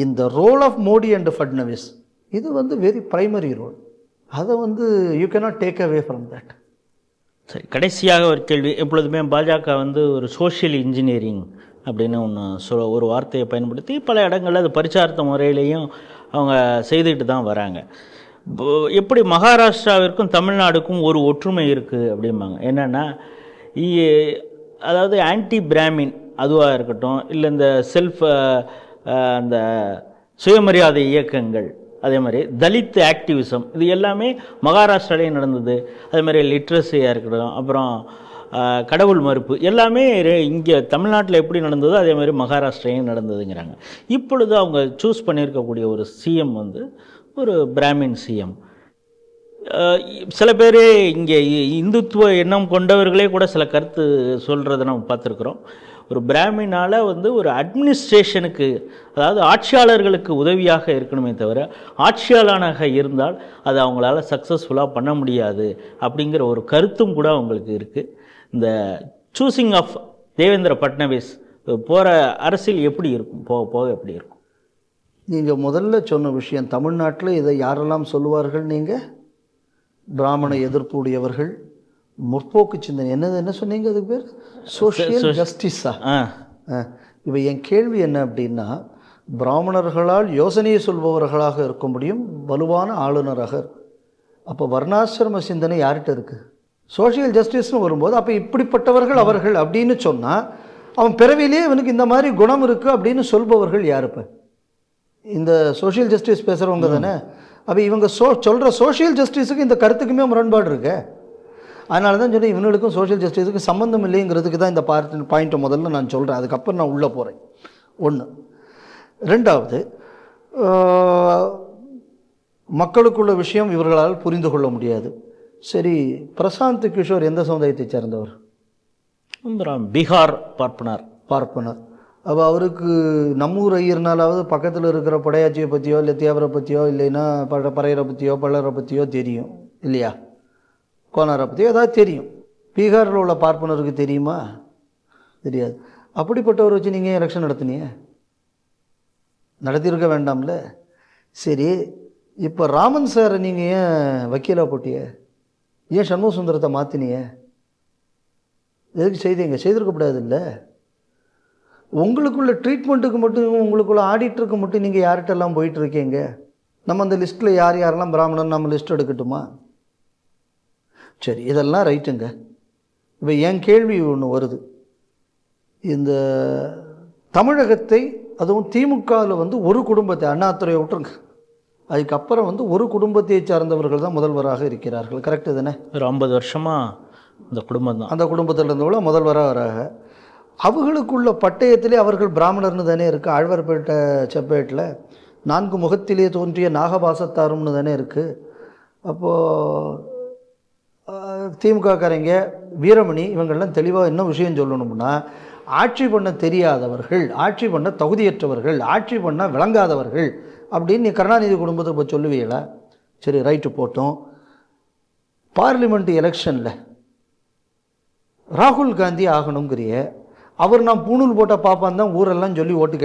இந்த role of Modi and Fadnavis இது வந்து வெரி ப்ரைமரி ரோல். அதை வந்து you cannot take away from that. சரி, கடைசியாக ஒரு கேள்வி. எப்பொழுதுமே பாஜக வந்து ஒரு சோஷியல் இன்ஜினியரிங் அப்படின்னு ஒன்று ஒரு வார்த்தையை பயன்படுத்தி பல இடங்களில் அது பரிச்சார்த்த முறையிலையும் அவங்க செய்துக்கிட்டு தான் வராங்க. எப்படி மகாராஷ்டிராவிற்கும் தமிழ்நாடுக்கும் ஒரு ஒற்றுமை இருக்குது அப்படிம்பாங்க. என்னென்னா அதாவது ஆன்டி பிராமின் அதுவாக இருக்கட்டும், இல்லை இந்த செல்ஃப் அந்த சுயமரியாதை இயக்கங்கள், அதே மாதிரி தலித் ஆக்டிவிசம், இது எல்லாமே மகாராஷ்டிராலேயும் நடந்தது. அதே மாதிரி லிட்ரஸியாக இருக்கட்டும், அப்புறம் கடவுள் மறுப்பு, எல்லாமே இங்கே தமிழ்நாட்டில் எப்படி நடந்ததோ அதே மாதிரி மகாராஷ்டிரையும் நடந்ததுங்கிறாங்க. இப்பொழுது அவங்க சூஸ் பண்ணியிருக்கக்கூடிய ஒரு சிஎம் வந்து ஒரு பிராமின் சிஎம். சில பேர் இங்கே இந்துத்துவ எண்ணம் கொண்டவர்களே கூட சில கருத்து சொல்கிறத நம்ம பார்த்துருக்குறோம். ஒரு பிராமினால் வந்து ஒரு அட்மினிஸ்ட்ரேஷனுக்கு, அதாவது ஆட்சியாளர்களுக்கு உதவியாக இருக்கணுமே தவிர ஆட்சியாளனாக இருந்தால் அது அவங்களால சக்ஸஸ்ஃபுல்லாக பண்ண முடியாது அப்படிங்கிற ஒரு கருத்தும் கூட அவங்களுக்கு இருக்குது. இந்த சூஸிங் ஆஃப் தேவேந்திர ஃபட்னவிஸ் போகிற அரசியல் எப்படி இருக்கும், போக போக எப்படி இருக்கும்? நீங்கள் முதல்ல சொன்ன விஷயம், தமிழ்நாட்டில் இதை யாரெல்லாம் சொல்லுவார்கள்? நீங்கள் பிராமண எதிர்ப்புடையவர்கள், முற்போக்கு சிந்தனை, என்ன சொன்னீங்க அதுக்கு பேர்? சோஷியல் ஜஸ்டிஸா? இப்போ என் கேள்வி என்ன அப்படின்னா, பிராமணர்களால் யோசனையை சொல்பவர்களாக இருக்க முடியும், வலுவான ஆளுநராக இருக்கு. அப்போ வர்ணாசிரம சிந்தனை யார்கிட்ட இருக்குது? சோஷியல் ஜஸ்டிஸ்னு வரும்போது அப்போ இப்படிப்பட்டவர்கள் அவர்கள் அப்படின்னு சொன்னால் அவன் பிறவிலேயே இவனுக்கு இந்த மாதிரி குணம் இருக்குது அப்படின்னு சொல்பவர்கள் யார்? இப்போ இந்த சோஷியல் ஜஸ்டிஸ் பேசுகிறவங்க தானே. அப்போ இவங்க சொல்கிற சோஷியல் ஜஸ்டிஸுக்கு இந்த கருத்துக்குமே முரண்பாடு இருக்கு. அதனால தான் சொன்னேன், இவனுக்கும் சோஷியல் ஜஸ்டிஸுக்கு சம்மந்தம் இல்லைங்கிறதுக்கு தான் இந்த பாயிண்ட்டை முதல்ல நான் சொல்கிறேன். அதுக்கப்புறம் நான் உள்ளே போகிறேன். ஒன்று. ரெண்டாவது, மக்களுக்குள்ள விஷயம் இவர்களால் புரிந்து கொள்ள முடியாது. சரி, பிரசாந்த் கிஷோர் எந்த சமுதாயத்தை சேர்ந்தவர்? பீகார் பார்ப்பனர். அப்போ அவருக்கு நம்மூர் ஐயர்னாலாவது பக்கத்தில் இருக்கிற படையாச்சியை பற்றியோ இல்லை தேவரை பற்றியோ இல்லைன்னா பறையரை பற்றியோ பல்லரை பற்றியோ தெரியும் இல்லையா? கோனாரை பற்றியோ ஏதாவது தெரியும். பீகாரில் உள்ள பார்ப்பனருக்கு தெரியுமா? தெரியாது. அப்படிப்பட்டவர் வச்சு நீங்கள் எலெக்ஷன் நடத்தினீங்க? நடத்தியிருக்க வேண்டாம்ல. சரி, இப்போ ராமன் சாரை நீங்கள் ஏன் வக்கீலாக போட்டிய? ஏன் சண்முக சுந்தரத்தை மாற்றினிய? எதுக்கு செய்தீங்க? செய்திருக்கக்கூடாது இல்லை? உங்களுக்குள்ள ட்ரீட்மெண்ட்டுக்கு மட்டும், உங்களுக்குள்ள ஆடிட்டருக்கு மட்டும் நீங்கள் யார்கிட்டெல்லாம் போயிட்டுருக்கீங்க? நம்ம அந்த லிஸ்ட்டில் யார் யாரெல்லாம் பிராமணன் நம்ம லிஸ்ட் எடுக்கட்டுமா? சரி, இதெல்லாம் ரைட்டுங்க. இப்போ என் கேள்வி ஒன்று வருது. இந்த தமிழகத்தை, அதுவும் திமுகவில் வந்து ஒரு குடும்பத்தை, அண்ணாதுரையை விட்டுருங்க, அதுக்கப்புறம் வந்து ஒரு குடும்பத்தை சார்ந்தவர்கள் தான் முதல்வராக இருக்கிறார்கள். கரெக்டு தானே? ஒரு 50 வருஷமாக இந்த குடும்பம் தான். அந்த குடும்பத்தில் இருந்தவங்கள முதல்வராக வராங்க. அவர்களுக்குள்ள பட்டயத்திலே அவர்கள் பிராமணர்னு தானே இருக்குது. ஆழ்வார்பேட்டை செப்பேட்டில் 4 முகத்திலே தோன்றிய நாகபாசத்தாரும்னு தானே இருக்குது. அப்போது திமுகக்காரங்க, வீரமணி, இவங்கள்லாம் தெளிவாக என்ன விஷயம் சொல்லணும்னா, ஆட்சி பண்ண தெரியாதவர்கள், ஆட்சி பண்ண தகுதியற்றவர்கள், ஆட்சி பண்ண விளங்காதவர்கள் அப்படின்னு நீ கருணாநிதி குடும்பத்தை இப்போ சொல்லுவீங்களா? சரி, ரைட்டு போட்டோம். பார்லிமெண்ட் எலெக்ஷனில் ராகுல் காந்தி ஆகணுங்கிறிய, அவர் நான் பூணூல் போட்ட பாப்பான் தான் ஊரெல்லாம் சொல்லி ஓட்டு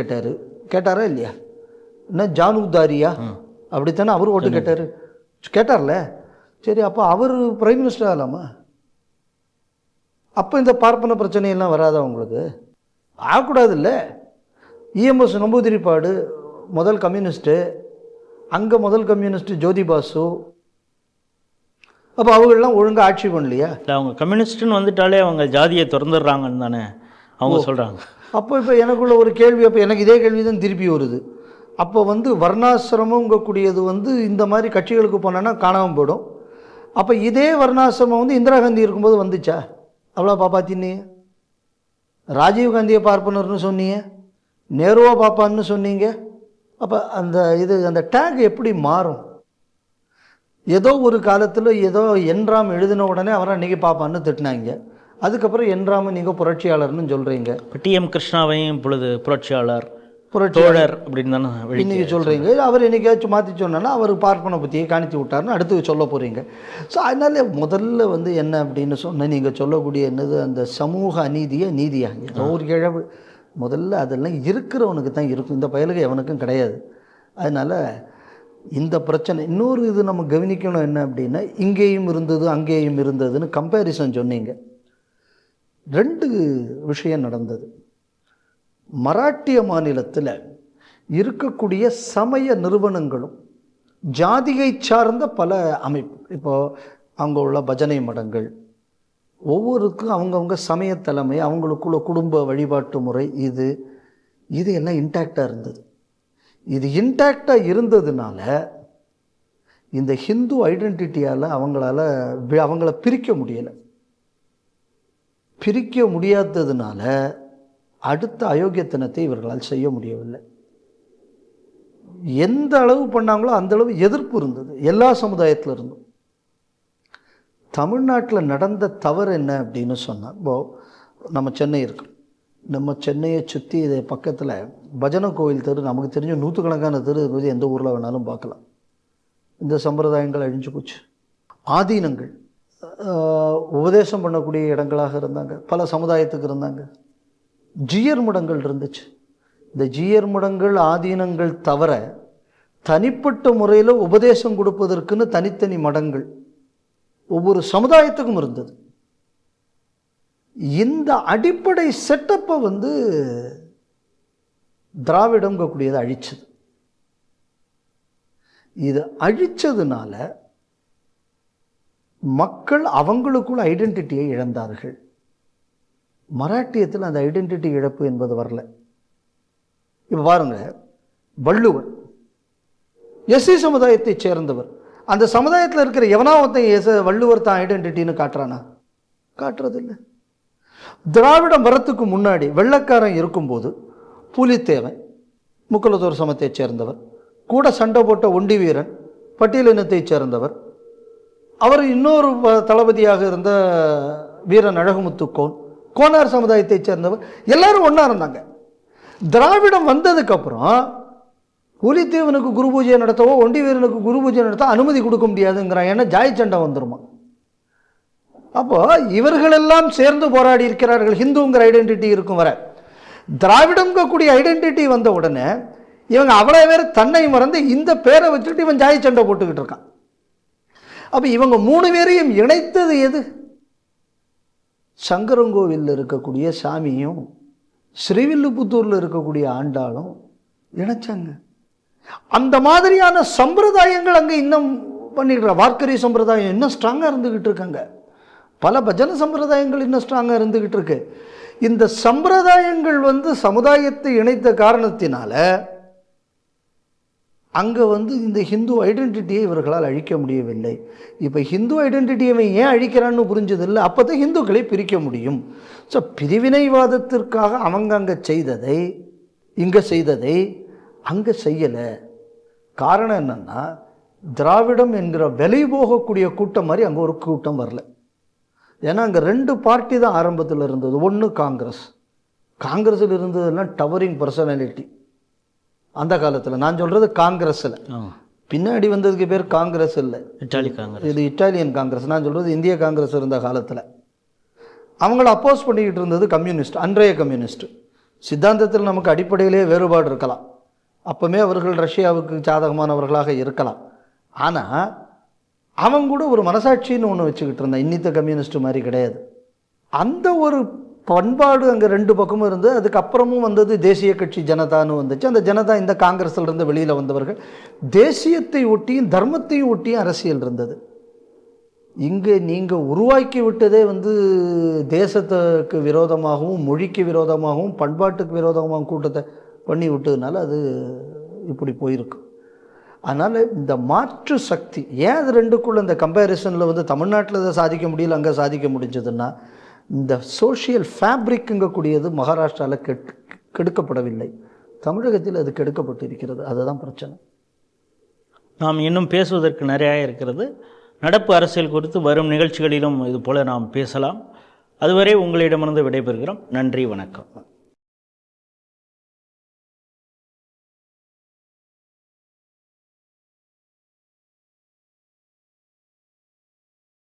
கேட்டாரா இல்லையா? என்ன ஜானுதாரியா அப்படித்தானே அவர் ஓட்டு கேட்டார்ல. சரி, அப்போ அவர் பிரைம் மினிஸ்டர் ஆகலாமா? அப்போ இந்த பார்ப்பன பிரச்சனையெல்லாம் வராதா உங்களுக்கு? ஆகக்கூடாது இல்லை? இஎம்எஸ் நம்பூதிரிப்பாடு முதல் கம்யூனிஸ்ட்டு, அங்கே முதல் கம்யூனிஸ்ட்டு ஜோதி பாசு. அப்போ அவங்களெலாம் ஒழுங்காக ஆட்சி பண்ணலையா? அவங்க கம்யூனிஸ்ட்டுன்னு வந்துட்டாலே அவங்க ஜாதியை திறந்துடுறாங்கன்னு தானே அவங்க சொல்கிறாங்க. இப்போ எனக்குள்ள ஒரு கேள்வி, அப்போ எனக்கு இதே கேள்வி தான் திருப்பி வருது. அப்போ வந்து வர்ணாசிரமங்கக்கூடியது வந்து இந்த மாதிரி கட்சிகளுக்கு போனோன்னா காணாமல் போயிடும். அப்போ இதே வர்ணாசிரமம் வந்து இந்திரா காந்தி இருக்கும்போது வந்துச்சா? அவ்வளோ பாப்பாத்தின்னீங்க. ராஜீவ்காந்தியை பார்ப்பனர்னு சொன்னீங்க, நேருவா பாப்பான்னு சொன்னீங்க. அப்போ அந்த டேக் எப்படி மாறும்? ஏதோ ஒரு காலத்தில் ஏதோ என்ராம் எழுதின உடனே அவரை அன்றைக்கி பாப்பான்னு திட்டினாங்க. அதுக்கப்புறம் என்ராம நீங்கள் புரட்சியாளர்னு சொல்கிறீங்க. இப்போ டிஎம் கிருஷ்ணாவையும் இப்பொழுது புரட்சியாளர் அப்படின்னு தானே இன்றைக்கி சொல்கிறீங்க. அவர் என்னைக்காச்சும் மாற்றி சொன்னா அவர் பார்ப்பனை பற்றியை காணித்து விட்டார்னு அடுத்து சொல்ல போகிறீங்க. ஸோ அதனால முதல்ல வந்து என்ன அப்படின்னு சொன்னால், நீங்கள் சொல்லக்கூடிய என்னது அந்த சமூக நீதியாக ஏதோ ஒரு கிழவு முதல்ல அதெல்லாம் இருக்கிறவனுக்கு தான் இருக்கும். இந்த பயலுக்கு எவனுக்கும் கிடையாது. அதனால் இந்த பிரச்சனை இன்னொரு இது நம்ம கவனிக்கணும். என்ன அப்படின்னா, இங்கேயும் இருந்தது அங்கேயும் இருந்ததுன்னு கம்பேரிசன் சொன்னீங்க. 2 விஷயம் நடந்தது. மராட்டிய மாநிலத்தில் இருக்கக்கூடிய சமய நிறுவனங்களும் ஜாதியை சார்ந்த பல அமைப்பு, இப்போது அங்கே உள்ள பஜனை மடங்கள், ஒவ்வொருக்கும் அவங்கவுங்க சமய தலைமை, அவங்களுக்குள்ள குடும்ப வழிபாட்டு முறை, இது எல்லாம் இன்டாக்டாக இருந்தது. இது இன்டாக்டாக இருந்ததுனால இந்த ஹிந்து ஐடென்டிட்டியால் அவங்கள பிரிக்க முடியாததுனால அடுத்த அயோக்கியத்தனத்தை இவர்களால் செய்ய முடியவில்லை. எந்த அளவு பண்ணாங்களோ அந்த அளவு எதிர்ப்பு இருந்தது எல்லா சமுதாயத்தில் இருந்தும். தமிழ்நாட்டில் நடந்த தவறு என்ன அப்படின்னு சொன்னால், இப்போது நம்ம சென்னை இருக்கு, நம்ம சென்னையை சுற்றி இது பக்கத்தில் பஜனை கோயில் தெரு, நமக்கு தெரிஞ்ச 100கணக்கான தெரு இருக்குது. எந்த ஊரில் வேணாலும் பார்க்கலாம். இந்த சம்பிரதாயங்கள் அழிஞ்சு போச்சு. ஆதீனங்கள் உபதேசம் பண்ணக்கூடிய இடங்களாக இருந்தாங்க, பல சமுதாயத்துக்கு இருந்தாங்க. ஜீயர் மடங்கள் இருந்துச்சு. இந்த ஜீயர் மடங்கள் ஆதீனங்கள் தவிர தனிப்பட்ட முறையில் உபதேசம் கொடுப்பதற்குன்னு தனித்தனி மடங்கள் ஒவ்வொரு சமுதாயத்துக்கும் இருந்தது. இந்த அடிப்படை செட்டப்பை வந்து திராவிடம்ங்கக்கூடியதை அழிச்சது. இது அழிச்சதுனால மக்கள் அவங்களுக்குள்ள ஐடென்டிட்டியை இழந்தார்கள். மராட்டியத்தில் அந்த ஐடென்டிட்டி இழப்பு என்பது வரல. இப்போ பாருங்க, வள்ளுவர் எஸ்சி சமுதாயத்தை சேர்ந்தவர். அந்த சமுதாயத்தில் இருக்கிற எவனாவத்தையும் வள்ளுவர் தான் ஐடென்டிட்டின்னு காட்டுறானா? காட்டுறதில்லை. திராவிடம் வரத்துக்கு முன்னாடி வெள்ளைக்காரன் இருக்கும்போது புலித்தேவன் முக்குலத்தோர் சமத்தைச் சேர்ந்தவர், கூட சண்டை போட்ட ஒண்டி வீரன் பட்டியல் இனத்தைச் சேர்ந்தவர், அவர் இன்னொரு தளபதியாக இருந்த வீரன் அழகுமுத்துக்கோன் கோனார் சமுதாயத்தைச் சேர்ந்தவர், எல்லாரும் ஒன்றா இருந்தாங்க. திராவிடம் வந்ததுக்கப்புறம் புலித்தேவனுக்கு குரு பூஜை நடத்தவோ ஒண்டி வீரனுக்கு குரு பூஜை நடத்த அனுமதி கொடுக்க முடியாதுங்கிறான். ஏன்னா ஜாய் சண்டை வந்துருமா. அப்போ இவர்களெல்லாம் சேர்ந்து போராடி இருக்கிறார்கள். ஹிந்துங்கிற ஐடென்டிட்டி இருக்கும் வர, திராவிடம்ங்கக்கூடிய ஐடென்டிட்டி வந்த உடனே இவங்க அவ்வளோ பேர் தன்னை மறந்து இந்த பேரை வச்சுட்டு இவன் ஜாய் சண்டை போட்டுக்கிட்டு இருக்கான். அப்போ இவங்க 3 பேரையும் இணைத்தது எது? சங்கரங்கோவிலில் இருக்கக்கூடிய சாமியும் ஸ்ரீவில்லிபுத்தூரில் இருக்கக்கூடிய ஆண்டாளும் இணைச்சாங்க. அந்த மாதிரியான சம்பிரதாயங்கள் அங்கே இன்னும் பண்ணிக்கிற வார்க்கரி சம்பிரதாயம் இன்னும் ஸ்ட்ராங்காக இருந்துக்கிட்டு இருக்காங்க. பல பஜன சம்பிரதாயங்கள் இன்னும் ஸ்ட்ராங்காக இருந்துக்கிட்டு இருக்கு. இந்த சம்பிரதாயங்கள் சமுதாயத்தை இணைத்த காரணத்தினால அங்கே இந்த ஹிந்து ஐடென்டிட்டியை இவர்களால் அழிக்க முடியவில்லை. இப்போ ஹிந்து ஐடென்டிட்டியை ஏன் அழிக்கிறான்னு புரிஞ்சதில்லை. அப்போ தான் ஹிந்துக்களை பிரிக்க முடியும். ஸோ பிரிவினைவாதத்திற்காக அவங்க அங்கே செய்ததை இங்கே செய்ததை அங்கே செய்யலை. காரணம் என்னென்னா, திராவிடம் என்கிற விலை போகக்கூடிய கூட்டம் மாதிரி அங்கே ஒரு கூட்டம் வரல. ஏன்னா அங்கே 2 பார்ட்டி தான் ஆரம்பத்தில் இருந்தது. ஒன்று காங்கிரஸ். காங்கிரஸில் இருந்ததெல்லாம் டவரிங் பர்சனாலிட்டி அந்த காலத்தில். நான் சொல்கிறது காங்கிரஸில். பின்னாடி வந்ததுக்கு பேர் காங்கிரஸ் இல்லை, இது இட்டாலியன் காங்கிரஸ். நான் சொல்கிறது இந்திய காங்கிரஸ் இருந்த காலத்தில் அவங்கள அப்போஸ் பண்ணிக்கிட்டு இருந்தது கம்யூனிஸ்ட், அன்றைய கம்யூனிஸ்ட். சித்தாந்தத்தில் நமக்கு அடிப்படையிலே வேறுபாடு இருக்கலாம். அப்போவே அவர்கள் ரஷ்யாவுக்கு சாதகமானவர்களாக இருக்கலாம். ஆனால் அவங்க கூட ஒரு மனசாட்சின்னு ஒன்று வச்சுக்கிட்டு இருந்தான். இன்னித்த கம்யூனிஸ்ட் மாதிரி கிடையாது. அந்த ஒரு பண்பாடு அங்கே 2 பக்கமும் இருந்து, அதுக்கப்புறமும் வந்தது தேசிய கட்சி ஜனதான்னு வந்துச்சு. அந்த ஜனதா இந்த காங்கிரஸில் இருந்து வெளியில் வந்தவர்கள். தேசியத்தை ஒட்டியும் தர்மத்தையும் ஒட்டியும் அரசியல் இருந்தது. இங்கே நீங்கள் உருவாக்கி விட்டதே தேசத்துக்கு விரோதமாகவும் மொழிக்கு விரோதமாகவும் பண்பாட்டுக்கு விரோதமாகவும் கூட்டத்தை பண்ணி விட்டதுனால அது இப்படி போயிருக்கு. அதனால் இந்த மாற்று சக்தி ஏன் அது 2க்குள்ள இந்த கம்பேரிசனில் தமிழ்நாட்டில் இதை சாதிக்க முடியல, அங்கே சாதிக்க முடிஞ்சதுன்னா, இந்த சோஷியல் ஃபேப்ரிக்குங்கக்கூடியது மகாராஷ்டிராவில் கெடுக்கப்படவில்லை, தமிழகத்தில் அது கெடுக்கப்பட்டு இருக்கிறது. அதுதான் பிரச்சனை. நாம் இன்னும் பேசுவதற்கு நிறையா இருக்கிறது. நடப்பு அரசியல் குறித்து வரும் நிகழ்ச்சிகளிலும் இது போல நாம் பேசலாம். அதுவரை உங்களிடமிருந்து விடைபெறுகிறோம். நன்றி, வணக்கம்.